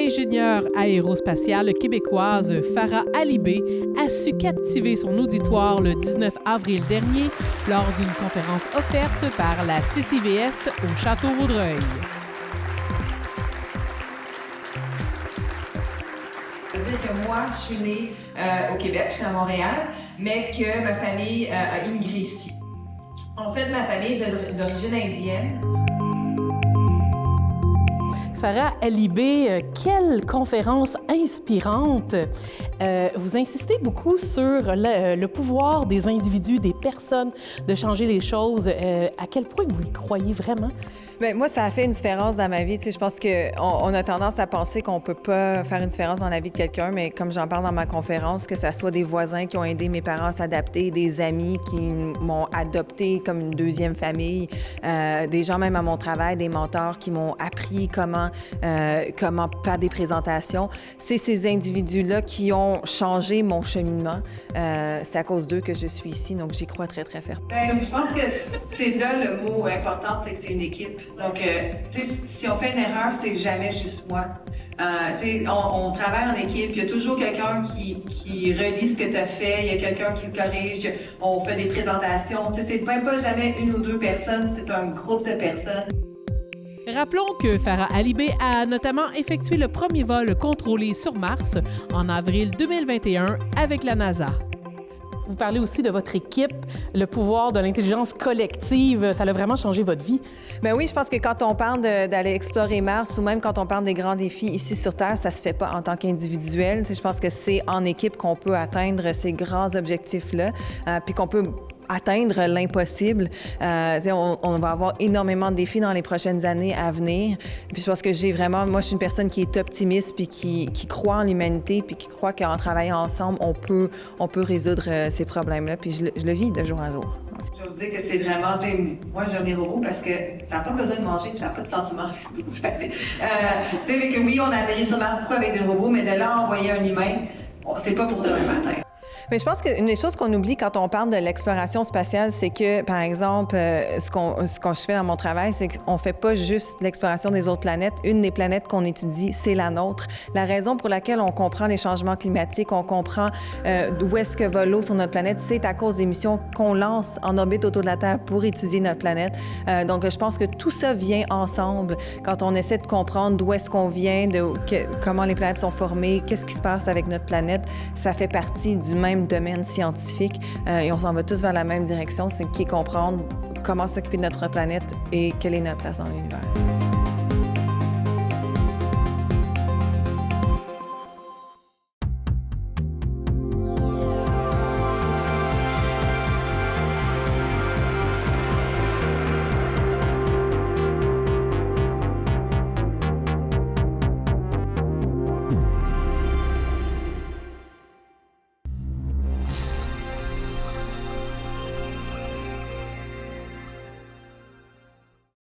l'ingénieure aérospatiale québécoise Farah Alibé a su captiver son auditoire le 19 avril dernier lors d'une conférence offerte par la CCVS au Château-Vaudreuil. Ça veut dire que moi, je suis née au Québec, je suis à Montréal, mais que ma famille a immigré ici. En fait, ma famille est d'origine indienne. Farah Alibé, quelle conférence inspirante! Vous insistez beaucoup sur le pouvoir des individus, des personnes, de changer les choses. À quel point vous y croyez vraiment? Bien, moi, ça a fait une différence dans ma vie. Tu sais, je pense qu'on a tendance à penser qu'on peut pas faire une différence dans la vie de quelqu'un, mais comme j'en parle dans ma conférence, que ça soit des voisins qui ont aidé mes parents à s'adapter, des amis qui m'ont adopté comme une deuxième famille, des gens même à mon travail, des mentors qui m'ont appris comment faire des présentations. C'est ces individus-là qui ont changé mon cheminement. C'est à cause d'eux que je suis ici, donc j'y crois très, très ferme. Je pense que c'est là le mot important, c'est que c'est une équipe. Donc, si on fait une erreur, c'est jamais juste moi. On travaille en équipe, il y a toujours quelqu'un qui relit ce que tu as fait, il y a quelqu'un qui le corrige, on fait des présentations. C'est même pas jamais une ou deux personnes, c'est un groupe de personnes. Rappelons que Farah Alibé a notamment effectué le premier vol contrôlé sur Mars en avril 2021 avec la NASA. Vous parlez aussi de votre équipe, le pouvoir de l'intelligence collective. Ça a vraiment changé votre vie? Bien oui, je pense que quand on parle d'aller explorer Mars ou même quand on parle des grands défis ici sur Terre, ça se fait pas en tant qu'individuel. Je pense que c'est en équipe qu'on peut atteindre ces grands objectifs-là, puis qu'on peut atteindre l'impossible. On va avoir énormément de défis dans les prochaines années à venir. Puis je pense que moi, je suis une personne qui est optimiste puis qui croit en l'humanité puis qui croit qu'en travaillant ensemble, on peut résoudre ces problèmes-là. Puis je le vis de jour en jour. Je vais vous dire que c'est vraiment, moi j'aime les robots parce que ça n'a pas besoin de manger puis ça n'a pas de sentiments. C'est beaucoup plus facile. Que oui, on a atterri sur Mars beaucoup avec des robots, mais de là à envoyer un humain, c'est pas pour demain matin. Mais je pense qu'une des choses qu'on oublie quand on parle de l'exploration spatiale, c'est que, par exemple, ce que je fais dans mon travail, c'est qu'on fait pas juste l'exploration des autres planètes. Une des planètes qu'on étudie, c'est la nôtre. La raison pour laquelle on comprend les changements climatiques, on comprend d'où est-ce que va l'eau sur notre planète, c'est à cause des missions qu'on lance en orbite autour de la Terre pour étudier notre planète. Donc, je pense que tout ça vient ensemble quand on essaie de comprendre d'où est-ce qu'on vient, comment les planètes sont formées, qu'est-ce qui se passe avec notre planète. Ça fait partie du même domaine scientifique et on s'en va tous vers la même direction, c'est qui est comprendre comment s'occuper de notre planète et quelle est notre place dans l'univers.